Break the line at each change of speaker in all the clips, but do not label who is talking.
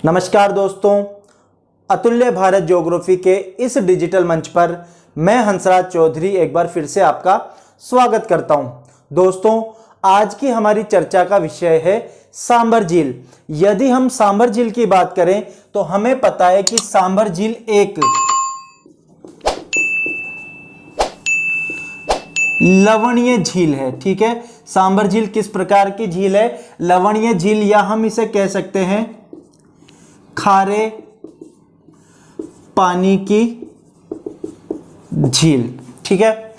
नमस्कार दोस्तों, अतुल्य भारत ज्योग्राफी के इस डिजिटल मंच पर मैं हंसराज चौधरी एक बार फिर से आपका स्वागत करता हूं। दोस्तों, आज की हमारी चर्चा का विषय है सांबर झील। यदि हम सांबर झील की बात करें तो हमें पता है कि सांबर झील एक लवणीय झील है। ठीक है, सांबर झील किस प्रकार की झील है? लवणीय झील, या हम इसे कह सकते हैं खारे पानी की झील। ठीक है,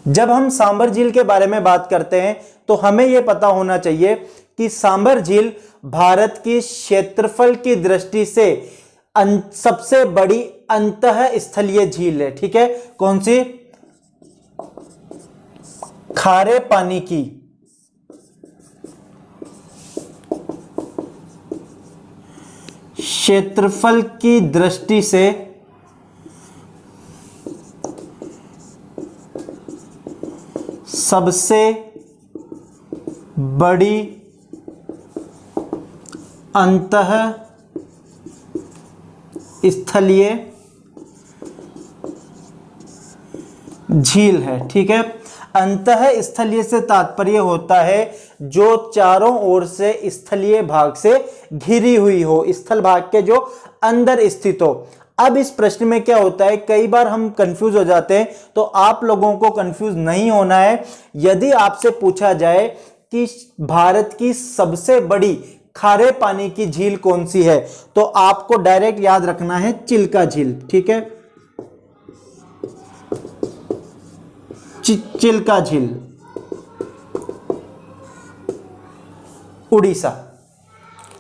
जब हम सांबर झील के बारे में बात करते हैं तो हमें यह पता होना चाहिए कि सांबर झील भारत की क्षेत्रफल की दृष्टि से सबसे बड़ी अंतःस्थलीय झील है। ठीक है, कौन सी? खारे पानी की क्षेत्रफल की दृष्टि से सबसे बड़ी अंतःस्थलीय झील है। ठीक है, अंतःस्थलीय से तात्पर्य होता है जो चारों ओर से स्थलीय भाग से घिरी हुई हो, स्थल भाग के जो अंदर स्थित हो। अब इस प्रश्न में क्या होता है, कई बार हम कंफ्यूज हो जाते हैं, तो आप लोगों को कंफ्यूज नहीं होना है। यदि आपसे पूछा जाए कि भारत की सबसे बड़ी खारे पानी की झील कौन सी है, तो आपको डायरेक्ट याद रखना है चिल्का झील। ठीक है, चिल्का झील, उड़ीसा।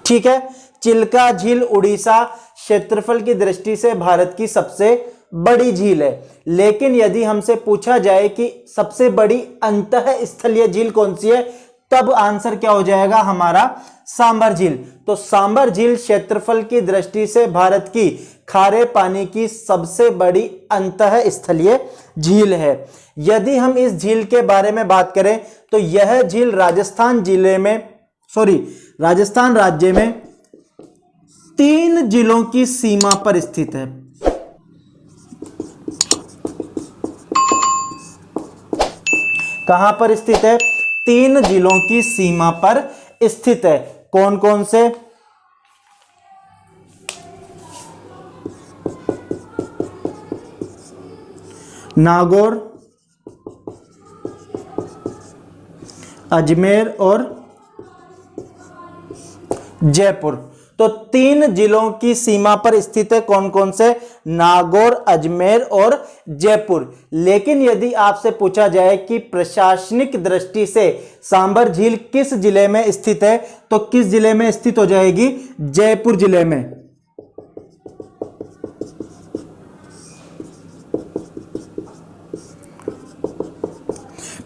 ठीक है, चिल्का झील उड़ीसा क्षेत्रफल की दृष्टि से भारत की सबसे बड़ी झील है। लेकिन यदि हमसे पूछा जाए कि सबसे बड़ी अंतःस्थलीय झील कौन सी है, तब आंसर क्या हो जाएगा हमारा? सांबर झील। तो सांबर झील क्षेत्रफल की दृष्टि से भारत की खारे पानी की सबसे बड़ी अंतःस्थलीय झील है। यदि हम इस झील के बारे में बात करें तो यह झील राजस्थान राज्य में 3 जिलों की सीमा पर स्थित है। कहां पर स्थित है? 3 जिलों की सीमा पर स्थित है। कौन कौन से? नागौर, अजमेर और जयपुर। तो 3 जिलों की सीमा पर स्थित है। कौन कौन से? नागौर, अजमेर और जयपुर। लेकिन यदि आपसे पूछा जाए कि प्रशासनिक दृष्टि से सांबर झील किस जिले में स्थित है, तो किस जिले में स्थित हो जाएगी? जयपुर जिले में।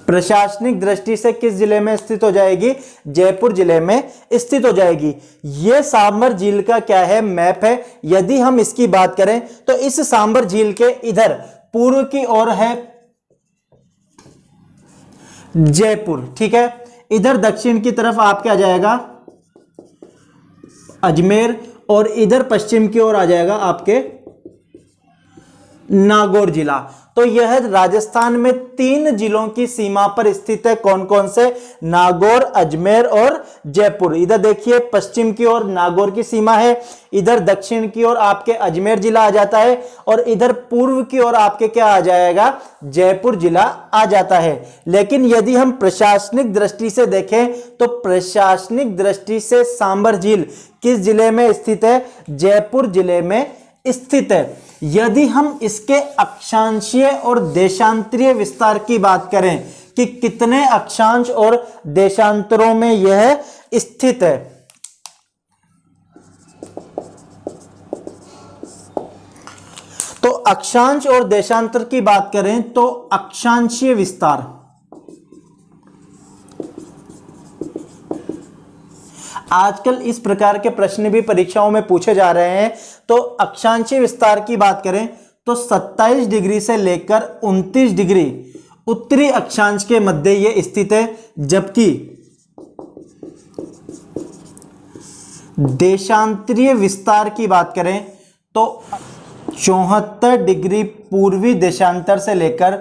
प्रशासनिक दृष्टि से किस जिले में स्थित हो जाएगी? जयपुर जिले में स्थित हो जाएगी। यह सांबर झील का क्या है? मैप है। यदि हम इसकी बात करें तो इस सांबर झील के इधर पूर्व की ओर है जयपुर। ठीक है, इधर दक्षिण की तरफ आपके आ जाएगा अजमेर, और इधर पश्चिम की ओर आ जाएगा आपके नागौर जिला। तो यह राजस्थान में 3 जिलों की सीमा पर स्थित है। कौन कौन से? नागौर, अजमेर और जयपुर। इधर देखिए पश्चिम की ओर नागौर की सीमा है, इधर दक्षिण की ओर आपके अजमेर जिला आ जाता है, और इधर पूर्व की ओर आपके क्या आ जाएगा? जयपुर जिला आ जाता है। लेकिन यदि हम प्रशासनिक दृष्टि से देखें तो प्रशासनिक दृष्टि से सांबर झील किस जिले में स्थित है? जयपुर जिले में स्थित है। यदि हम इसके अक्षांशीय और देशांतरीय विस्तार की बात करें कि कितने अक्षांश और देशांतरों में यह स्थित है, तो अक्षांश और देशांतर की बात करें तो अक्षांशीय विस्तार आजकल इस प्रकार के प्रश्न भी परीक्षाओं में पूछे जा रहे हैं। तो अक्षांशीय विस्तार की बात करें तो 27 डिग्री से लेकर 29 डिग्री उत्तरी अक्षांश के मध्य यह स्थित है, जबकि देशांतरीय विस्तार की बात करें तो 74 डिग्री पूर्वी देशांतर से लेकर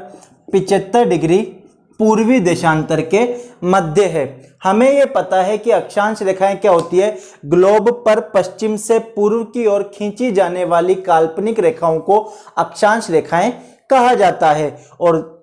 75 डिग्री पूर्वी देशांतर के मध्य है। हमें यह पता है कि अक्षांश रेखाएं क्या होती है, ग्लोब पर पश्चिम से पूर्व की ओर खींची जाने वाली काल्पनिक रेखाओं को अक्षांश रेखाएं कहा जाता है, और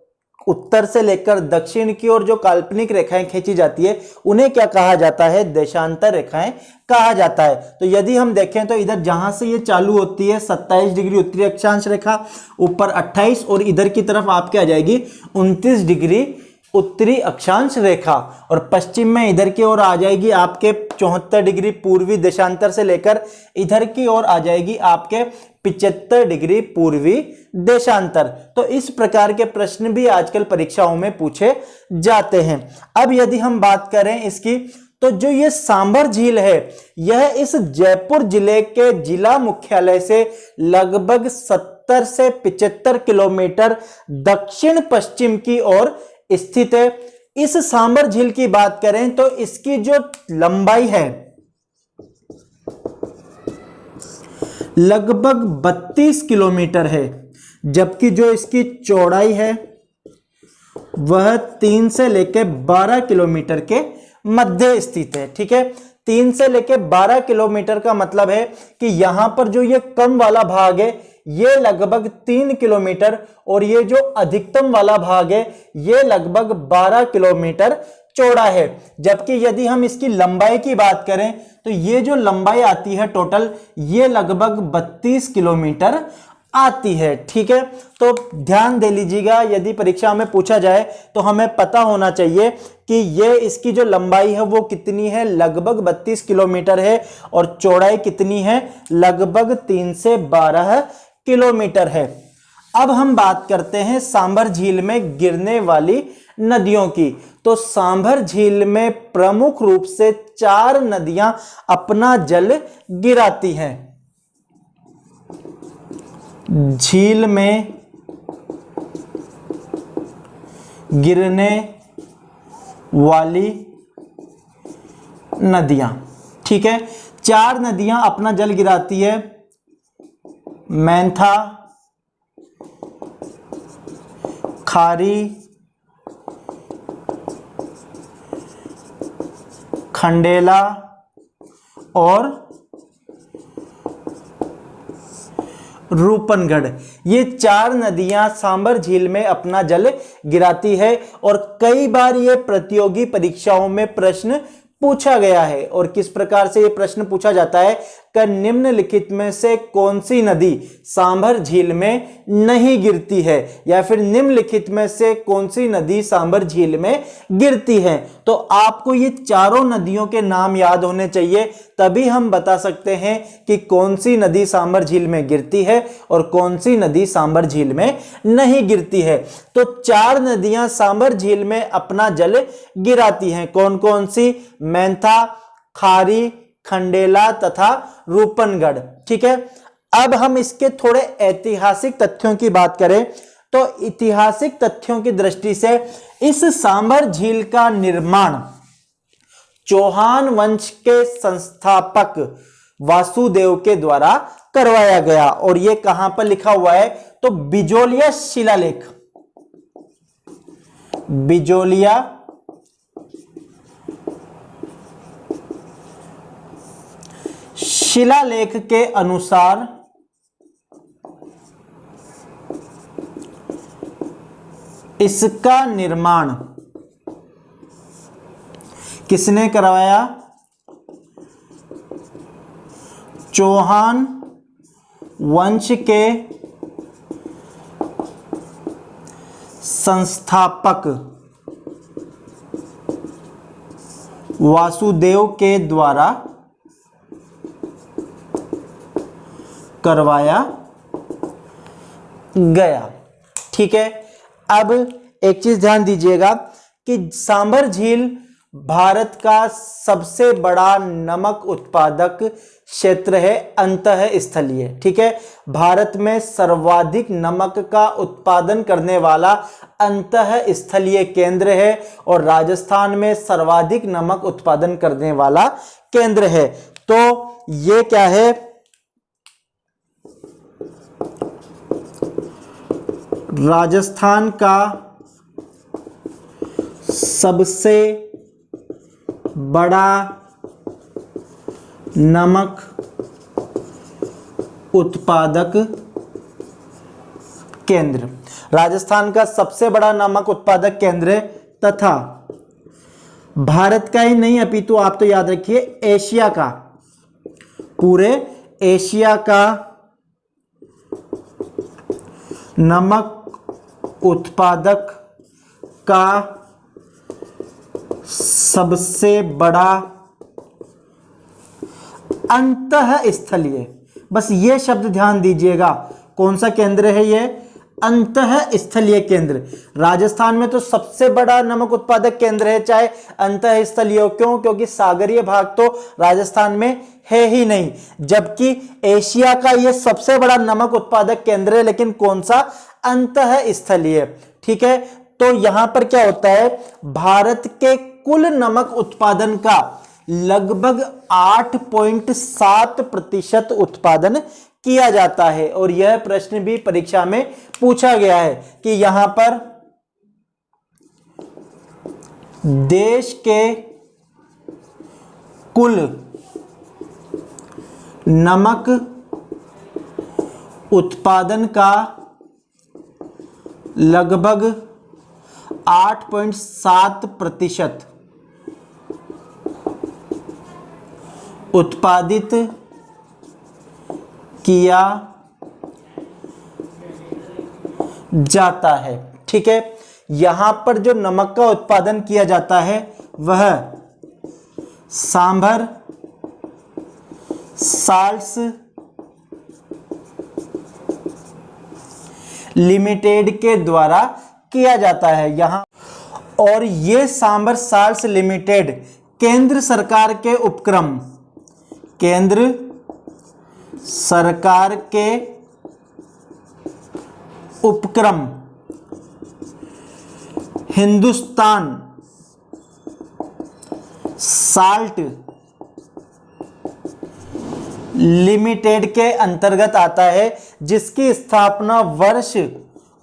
उत्तर से लेकर दक्षिण की ओर जो काल्पनिक रेखाएं खींची जाती है उन्हें क्या कहा जाता है, देशांतर रेखाएं कहा जाता है। तो यदि हम देखें तो इधर जहां से ये चालू होती है 27 डिग्री उत्तरी अक्षांश रेखा, ऊपर 28, और इधर की तरफ आपके आ जाएगी 29 डिग्री उत्तरी अक्षांश रेखा, और पश्चिम में इधर की ओर आ जाएगी आपके 74 डिग्री पूर्वी देशांतर से लेकर इधर की ओर आ जाएगी आपके 75 डिग्री पूर्वी देशांतर। तो इस प्रकार के प्रश्न भी आजकल परीक्षाओं में पूछे जाते हैं। अब यदि हम बात करें इसकी, तो जो ये सांभर झील है यह इस जयपुर जिले के जिला मुख्यालय से लगभग 70 से 75 किलोमीटर दक्षिण पश्चिम की ओर स्थित है। इस सांभर झील की बात करें तो इसकी जो लंबाई है लगभग 32 किलोमीटर है, जबकि जो इसकी चौड़ाई है वह 3 से लेकर 12 किलोमीटर के मध्य स्थित है। ठीक है, 3 से लेकर 12 किलोमीटर का मतलब है कि यहां पर जो ये कम वाला भाग है ये लगभग 3 किलोमीटर, और ये जो अधिकतम वाला भाग है ये लगभग 12 किलोमीटर चौड़ा है। जबकि यदि हम इसकी लंबाई की बात करें तो ये जो लंबाई आती है टोटल ये लगभग 32 किलोमीटर आती है। ठीक है, तो ध्यान दे लीजिएगा, यदि परीक्षा में पूछा जाए तो हमें पता होना चाहिए कि ये इसकी जो लंबाई है वो कितनी है, लगभग 32 किलोमीटर है, और चौड़ाई कितनी है, लगभग 3 से 12 किलोमीटर है। अब हम बात करते हैं सांभर झील में गिरने वाली नदियों की। तो सांभर झील में प्रमुख रूप से 4 नदियां अपना जल गिराती हैं। झील में गिरने वाली नदियां, ठीक है, 4 नदियां अपना जल गिराती है। मैंथा, खारी, खंडेला और रूपनगढ़। ये 4 नदियां सांभर झील में अपना जल गिराती है, और कई बार ये प्रतियोगी परीक्षाओं में प्रश्न पूछा गया है। और किस प्रकार से ये प्रश्न पूछा जाता है कि निम्नलिखित में से कौन सी नदी सांभर झील में नहीं गिरती है, या फिर निम्नलिखित में से कौन सी नदी सांभर झील में गिरती है। तो आपको ये चारों नदियों के नाम याद होने चाहिए, तभी हम बता सकते हैं कि कौन सी नदी सांभर झील में गिरती है और कौन सी नदी सांभर झील में नहीं गिरती है। तो 4 नदियां सांभर झील में अपना जल गिराती हैं। कौन कौन सी? मैंथा, खारी, खंडेला तथा रूपनगढ़। ठीक है, अब हम इसके थोड़े ऐतिहासिक तथ्यों की बात करें तो ऐतिहासिक तथ्यों की दृष्टि से इस सांभर झील का निर्माण चौहान वंश के संस्थापक वासुदेव के द्वारा करवाया गया। और यह कहां पर लिखा हुआ है? तो बिजोलिया शिलालेख, बिजोलिया शिलालेख के अनुसार इसका निर्माण किसने करवाया? चौहान वंश के संस्थापक वासुदेव के द्वारा करवाया गया। ठीक है, अब एक चीज ध्यान दीजिएगा कि सांभर झील भारत का सबसे बड़ा नमक उत्पादक क्षेत्र है, अंतःस्थलीय। ठीक है, भारत में सर्वाधिक नमक का उत्पादन करने वाला अंतःस्थलीय केंद्र है, और राजस्थान में सर्वाधिक नमक उत्पादन करने वाला केंद्र है। तो ये क्या है, राजस्थान का सबसे बड़ा नमक उत्पादक केंद्र, राजस्थान का सबसे बड़ा नमक उत्पादक केंद्र तथा भारत का ही नहीं अपितु आप तो याद रखिए एशिया का, पूरे एशिया का नमक उत्पादक का सबसे बड़ा अंतःस्थलीय, बस ये शब्द ध्यान दीजिएगा, कौन सा केंद्र है ये, अंतःस्थलीय केंद्र। राजस्थान में तो सबसे बड़ा नमक उत्पादक केंद्र है, चाहे अंतःस्थलीय हो, क्यों, क्योंकि सागरीय भाग तो राजस्थान में है ही नहीं, जबकि एशिया का ये सबसे बड़ा नमक उत्पादक केंद्र है, लेकिन कौन सा, अंतःस्थलीय। ठीक है, तो यहां पर क्या होता है, भारत के कुल नमक उत्पादन का लगभग 8.7% उत्पादन किया जाता है। और यह प्रश्न भी परीक्षा में पूछा गया है कि यहां पर देश के कुल नमक उत्पादन का लगभग 8.7% उत्पादित किया जाता है। ठीक है, यहां पर जो नमक का उत्पादन किया जाता है वह सांभर साल्ट्स लिमिटेड के द्वारा किया जाता है यहां, और ये सांभर साल्ट्स लिमिटेड केंद्र सरकार के उपक्रम, केंद्र सरकार के उपक्रम हिंदुस्तान साल्ट लिमिटेड के अंतर्गत आता है, जिसकी स्थापना वर्ष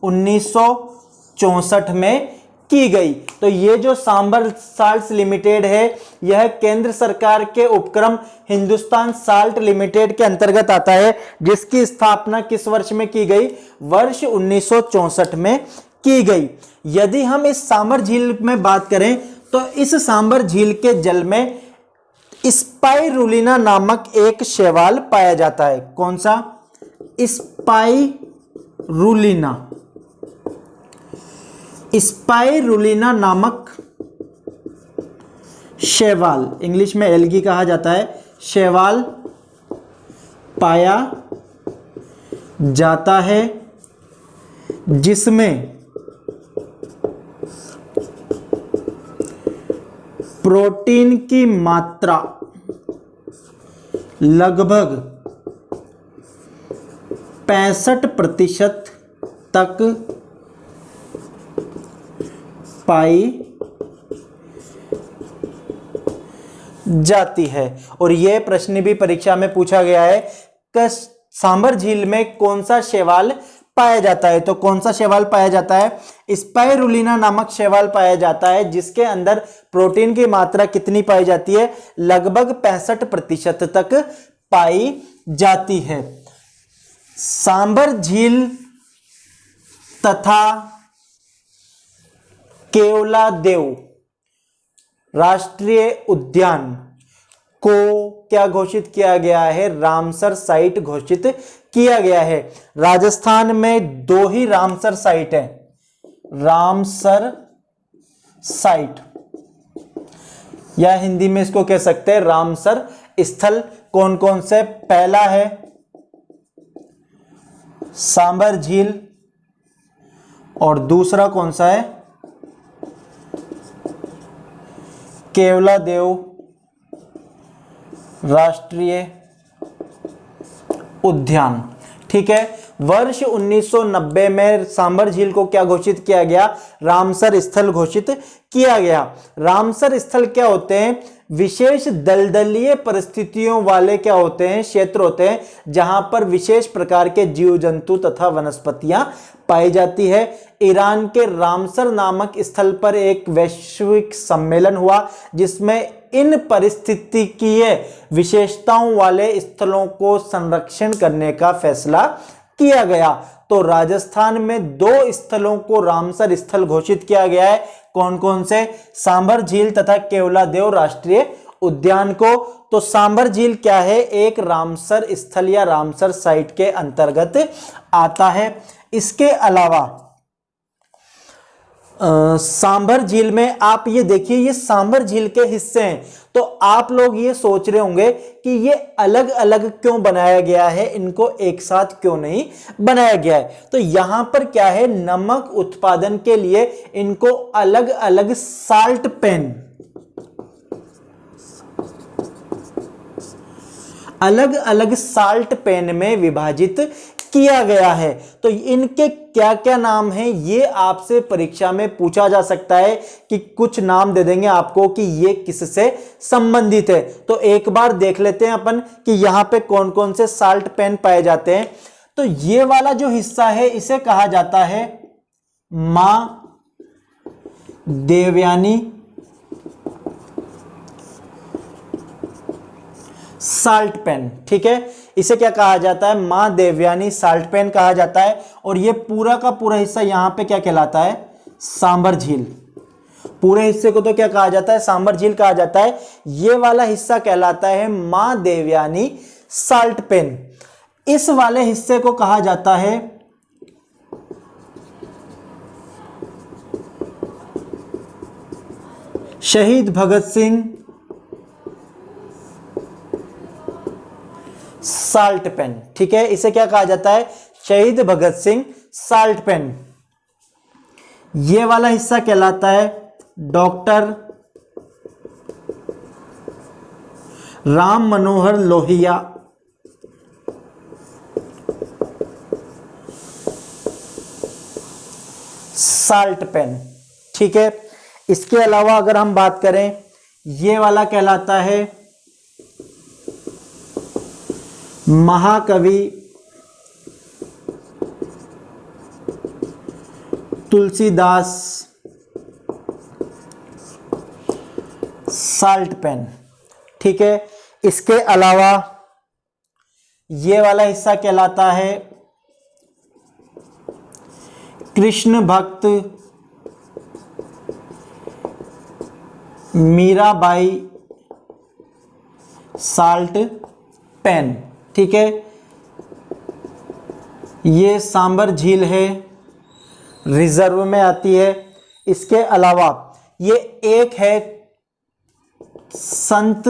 1964 में की गई। तो ये जो सांभर साल्ट्स लिमिटेड है यह केंद्र सरकार के उपक्रम हिंदुस्तान साल्ट लिमिटेड के अंतर्गत आता है, जिसकी स्थापना किस वर्ष में की गई, वर्ष 1964 में की गई। यदि हम इस सांभर झील में बात करें तो इस सांभर झील के जल में स्पाइरुलिना नामक एक शैवाल पाया जाता है। कौन सा, स्पाइरुलिना, स्पाइरुलिना नामक शैवाल, इंग्लिश में एल्गी कहा जाता है, शैवाल पाया जाता है, जिसमें प्रोटीन की मात्रा लगभग 65% तक पाई जाती है। और यह प्रश्न भी परीक्षा में पूछा गया है कि सांभर झील में कौन सा शैवाल पाया जाता है। तो कौन सा शैवाल पाया जाता है, स्पाइरुलिना नामक शैवाल पाया जाता है, जिसके अंदर प्रोटीन की मात्रा कितनी पाई जाती है, लगभग 65% तक पाई जाती है। सांभर झील तथा केवलादेव राष्ट्रीय उद्यान को क्या घोषित किया गया है, रामसर साइट घोषित किया गया है। राजस्थान में 2 ही रामसर साइट है, रामसर साइट, या हिंदी में इसको कह सकते हैं रामसर स्थल। कौन कौन से, पहला है सांभर झील और दूसरा कौन सा है, केवलादेव राष्ट्रीय उद्यान। ठीक है, वर्ष 1990 में सांभर झील को क्या घोषित किया गया? रामसर स्थल घोषित किया गया। रामसर स्थल क्या होते हैं? विशेष दलदलीय परिस्थितियों वाले क्या होते हैं? क्षेत्र होते हैं जहां पर विशेष प्रकार के जीव जंतु तथा वनस्पतियां पाई जाती है। ईरान के रामसर नामक स्थल पर एक वैश्विक सम्मेलन हुआ जिसमें इन पारिस्थितिकीय विशेषताओं वाले स्थलों को संरक्षण करने का फैसला किया गया। तो राजस्थान में 2 स्थलों को रामसर स्थल घोषित किया गया है। कौन कौन से? सांभर झील तथा केवलादेव राष्ट्रीय उद्यान को। तो सांभर झील क्या है? एक रामसर स्थल या रामसर साइट के अंतर्गत आता है। इसके अलावा सांभर झील में आप ये देखिए, ये सांभर झील के हिस्से हैं। तो आप लोग ये सोच रहे होंगे कि ये अलग अलग क्यों बनाया गया है, इनको एक साथ क्यों नहीं बनाया गया है? तो यहां पर क्या है, नमक उत्पादन के लिए इनको अलग अलग साल्ट पेन, अलग अलग साल्ट पेन में विभाजित किया गया है। तो इनके क्या क्या नाम हैं, ये आपसे परीक्षा में पूछा जा सकता है कि कुछ नाम दे देंगे आपको कि ये किससे संबंधित है। तो एक बार देख लेते हैं अपन कि यहां पे कौन कौन से साल्ट पेन पाए जाते हैं। तो ये वाला जो हिस्सा है इसे कहा जाता है मां देवयानी साल्ट पेन। ठीक है, इसे क्या कहा जाता है? मां देवयानी साल्ट पेन कहा जाता है। और ये पूरा का पूरा हिस्सा यहां पे क्या कहलाता है? सांभर झील। पूरे हिस्से को तो क्या कहा जाता है? सांभर झील कहा जाता है। ये वाला हिस्सा कहलाता है मां देवयानी साल्ट पेन। इस वाले हिस्से को कहा जाता है शहीद भगत सिंह साल्ट पेन। ठीक है, इसे क्या कहा जाता है? शहीद भगत सिंह साल्ट पेन। ये वाला हिस्सा कहलाता है doctor Ram Manohar Lohia salt pen. ठीक है, इसके अलावा अगर हम बात करें, ये वाला कहलाता है महाकवि तुलसीदास साल्ट पेन। ठीक है, इसके अलावा ये वाला हिस्सा कहलाता है कृष्ण भक्त मीराबाई साल्ट पेन। ठीक है, ये सांभर झील है, रिजर्व में आती है। इसके अलावा ये एक है संत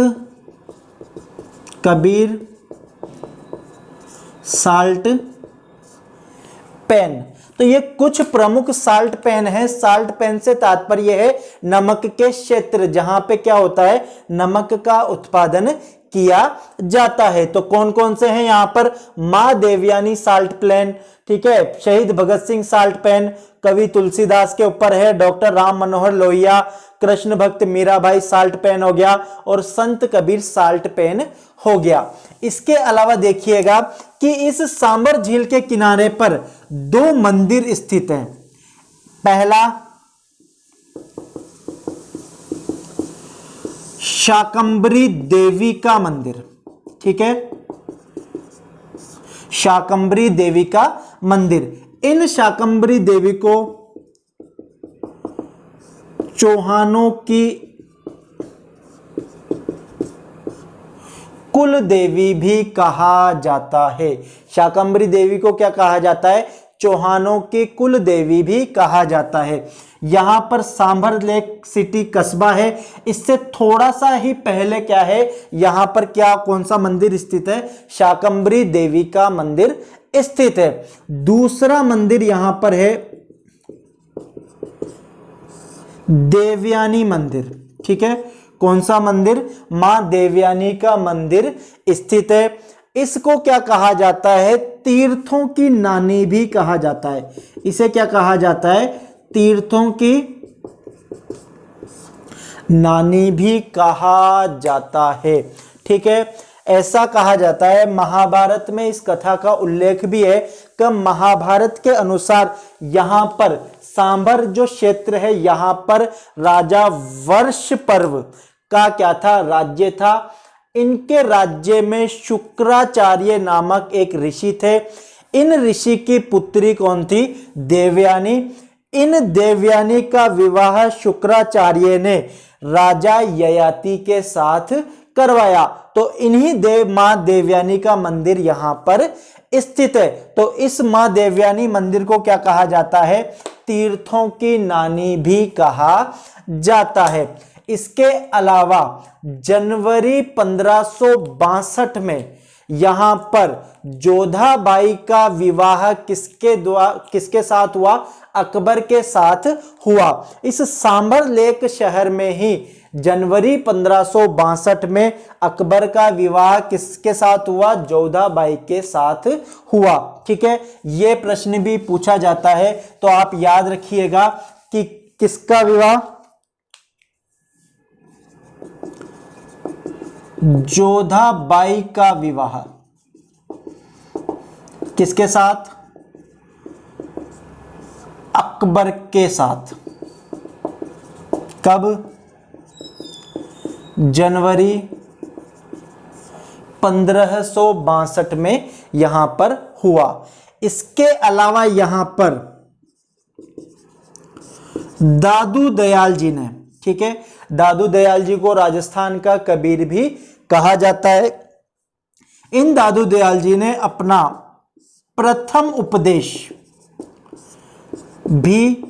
कबीर साल्ट पेन। तो ये कुछ प्रमुख साल्ट पेन है। साल्ट पेन से तात्पर्य है नमक के क्षेत्र जहां पे क्या होता है, नमक का उत्पादन किया जाता है। तो कौन कौन से हैं यहां पर? मां देवयानी साल्ट पेन, ठीक है, शहीद भगत सिंह साल्ट पेन, कवि तुलसीदास के ऊपर है, डॉक्टर राम मनोहर लोहिया, कृष्ण भक्त मीराबाई साल्ट पेन हो गया, और संत कबीर साल्ट पेन हो गया। इसके अलावा देखिएगा कि इस सांभर झील के किनारे पर 2 मंदिर स्थित हैं। पहला शाकंभरी देवी का मंदिर। ठीक है, शाकंभरी देवी का मंदिर। इन शाकंभरी देवी को चौहानों की कुल देवी भी कहा जाता है। शाकंभरी देवी को क्या कहा जाता है? चौहानों की कुल देवी भी कहा जाता है। यहां पर सांभर लेक सिटी कस्बा है, इससे थोड़ा सा ही पहले क्या है, यहां पर क्या कौन सा मंदिर स्थित है? शाकंभरी देवी का मंदिर स्थित है। दूसरा मंदिर यहां पर है देवयानी मंदिर। ठीक है, कौन सा मंदिर? मां देवयानी का मंदिर स्थित है। इसको क्या कहा जाता है? तीर्थों की नानी भी कहा जाता है। इसे क्या कहा जाता है? तीर्थों की नानी भी कहा जाता है। ठीक है, ऐसा कहा जाता है। महाभारत में इस कथा का उल्लेख भी है कि महाभारत के अनुसार यहाँ पर सांभर जो क्षेत्र है, यहाँ पर राजा वर्ष पर्व का क्या था? राज्य था। इनके राज्य में शुक्राचार्य नामक एक ऋषि थे। इन ऋषि की पुत्री कौन थी? देवयानी। इन देवयानी का विवाह शुक्राचार्य ने राजा ययाति के साथ करवाया। तो इन्हीं मां देवयानी का मंदिर यहां पर स्थित है। तो इस मां देवयानी मंदिर को क्या कहा जाता है? तीर्थों की नानी भी कहा जाता है। इसके अलावा जनवरी 1562 में यहां पर जोधाबाई का विवाह किसके साथ हुआ? अकबर के साथ हुआ। इस सांभर लेक शहर में ही जनवरी 1562 में अकबर का विवाह किसके साथ हुआ? जोधाबाई के साथ हुआ। ठीक है, यह प्रश्न भी पूछा जाता है, तो आप याद रखिएगा कि किसका विवाह? जोधाबाई का विवाह किसके साथ? अकबर के साथ। कब? जनवरी 1562 में यहां पर हुआ। इसके अलावा यहां पर दादू दयाल जी ने, ठीक है, दादू दयाल जी को राजस्थान का कबीर भी कहा जाता है। इन दादू दयाल जी ने अपना प्रथम उपदेश भी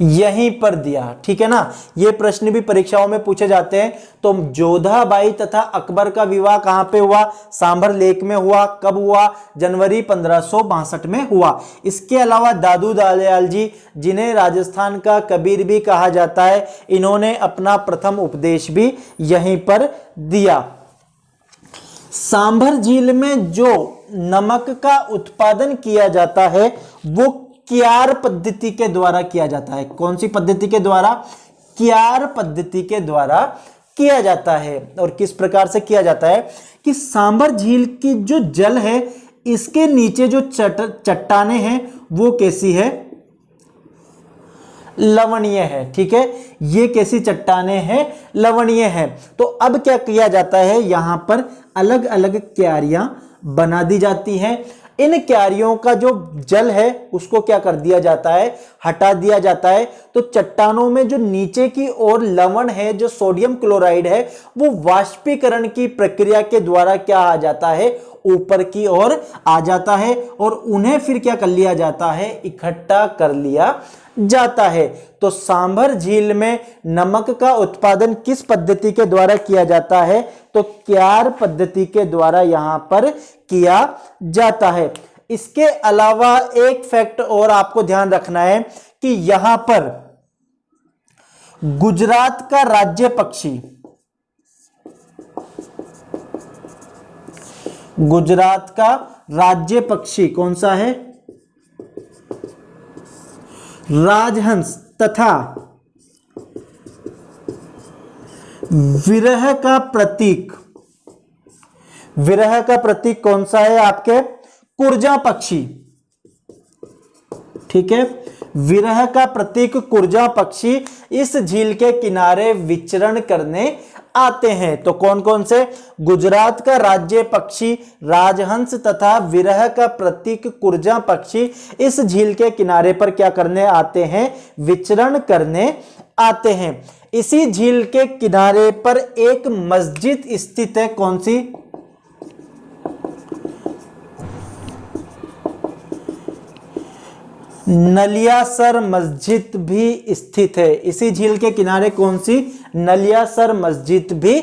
यहीं पर दिया। ठीक है ना, ये प्रश्न भी परीक्षाओं में पूछे जाते हैं। तो जोधाबाई तथा अकबर का विवाह कहां पे हुआ? सांभर लेक में हुआ। कब हुआ? जनवरी 1562 में हुआ। इसके अलावा दादू दयाल जी, जिन्हें राजस्थान का कबीर भी कहा जाता है, इन्होंने अपना प्रथम उपदेश भी यहीं पर दिया। सांभर झील में जो नमक का उत्पादन किया जाता है वो क्यार पद्धति के द्वारा किया जाता है। कौन सी पद्धति के द्वारा? क्यार पद्धति के द्वारा किया जाता है। और किस प्रकार से किया जाता है कि सांभर झील की जो जल है, इसके नीचे जो चट्टाने हैं वो कैसी है? लवणीय है। ठीक है, ये कैसी चट्टाने हैं? लवणीय है। तो अब क्या किया जाता है? यहां पर अलग अलग क्यारियां बना दी जाती हैं। इन क्यारियों का जो जल है उसको क्या कर दिया जाता है? हटा दिया जाता है। तो चट्टानों में जो नीचे की ओर लवण है, जो सोडियम क्लोराइड है, वो वाष्पीकरण की प्रक्रिया के द्वारा क्या आ जाता है? ऊपर की ओर आ जाता है। और उन्हें फिर क्या कर लिया जाता है? इकट्ठा कर लिया जाता है। तो सांभर झील में नमक का उत्पादन किस पद्धति के द्वारा किया जाता है? तो क्यार पद्धति के द्वारा यहां पर किया जाता है। इसके अलावा एक फैक्ट और आपको ध्यान रखना है कि यहां पर गुजरात का राज्य पक्षी, गुजरात का राज्य पक्षी कौन सा है? राजहंस। तथा विरह का प्रतीक, विरह का प्रतीक कौन सा है आपके? कुर्जा पक्षी। ठीक है, विरह का प्रतीक कुर्जा पक्षी इस झील के किनारे विचरण करने आते हैं। तो कौन कौन से? गुजरात का राज्य पक्षी राजहंस तथा विरह का प्रतीक कुर्जा पक्षी इस झील के किनारे पर क्या करने आते हैं? विचरण करने आते हैं। इसी झील के किनारे पर एक मस्जिद स्थित है। कौन सी? नलियासर मस्जिद भी स्थित है। इसी झील के किनारे कौन सी? नलियासर मस्जिद भी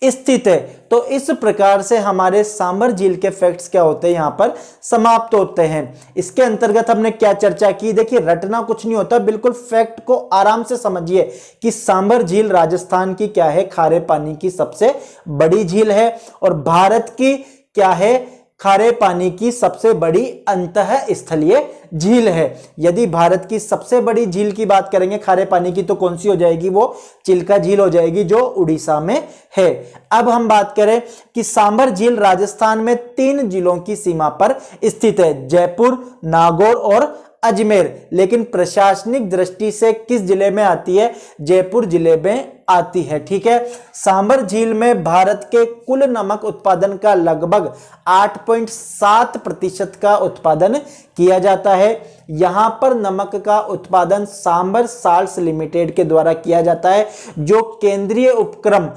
स्थित है। तो इस प्रकार से हमारे सांभर झील के फैक्ट्स क्या होते हैं, यहां पर समाप्त होते हैं। इसके अंतर्गत हमने क्या चर्चा की, देखिए रटना कुछ नहीं होता, बिल्कुल फैक्ट को आराम से समझिए कि सांभर झील राजस्थान की क्या है, खारे पानी की सबसे बड़ी झील है, और भारत की क्या है, खारे पानी की सबसे बड़ी अंतःस्थलीय झील है। यदि भारत की सबसे बड़ी झील की बात करेंगे खारे पानी की, तो कौन सी हो जाएगी, वो चिल्का झील हो जाएगी जो उड़ीसा में है। अब हम बात करें कि सांभर झील राजस्थान में 3 जिलों की सीमा पर स्थित है, जयपुर, नागौर और अजमेर। लेकिन प्रशासनिक दृष्टि से किस जिले में आती है, जयपुर जिले में आती है। ठीक है, सांभर झील में भारत के कुल नमक उत्पादन का लगभग 8.7% का उत्पादन किया जाता है। यहां पर नमक का उत्पादन सांभर साल्ट्स लिमिटेड के द्वारा किया जाता है, जो केंद्रीय उपक्रम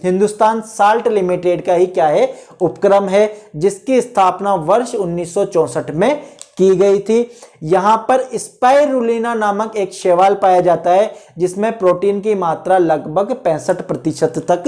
हिंदुस्तान साल्ट लिमिटेड का ही क्या है, उपक्रम है, जिसकी स्थापना वर्ष 1964 में की गई थी। यहां पर स्पाइरुलिना नामक एक शैवाल पाया जाता है, जिसमें प्रोटीन की मात्रा लगभग 65% तक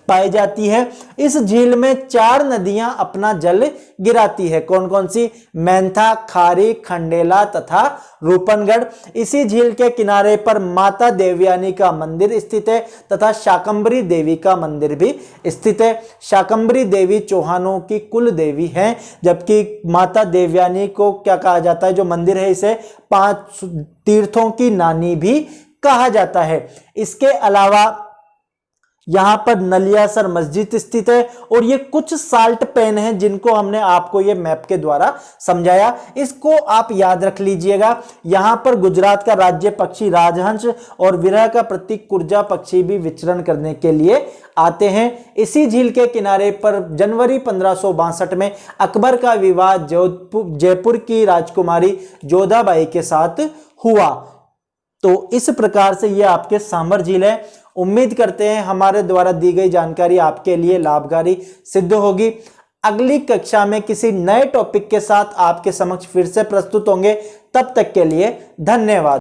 पाई जाती है। इस झील में 4 नदियां अपना जल गिराती है, कौन कौन सी, मैंथा, खारी, खंडेला तथा रूपनगढ़। इसी झील के किनारे पर माता देवयानी का मंदिर स्थित है तथा शाकंभरी देवी का मंदिर भी स्थित है। शाकंभरी देवी चौहानों की कुल देवी हैं, जबकि माता देवयानी को क्या कहा जाता है, जो मंदिर है, इसे 5 तीर्थों की नानी भी कहा जाता है। इसके अलावा यहां पर नलियासर मस्जिद स्थित है, और ये कुछ साल्ट पेन हैं जिनको हमने आपको ये मैप के द्वारा समझाया, इसको आप याद रख लीजिएगा। यहां पर गुजरात का राज्य पक्षी राजहंस और विरह का प्रतीक कुर्जा पक्षी भी विचरण करने के लिए आते हैं। इसी झील के किनारे पर जनवरी 1562 में अकबर का विवाह जयपुर की राजकुमारी जोधाबाई के साथ हुआ। तो इस प्रकार से ये आपके सांभर झील है। उम्मीद करते हैं हमारे द्वारा दी गई जानकारी आपके लिए लाभकारी सिद्ध होगी। अगली कक्षा में किसी नए टॉपिक के साथ आपके समक्ष फिर से प्रस्तुत होंगे। तब तक के लिए धन्यवाद।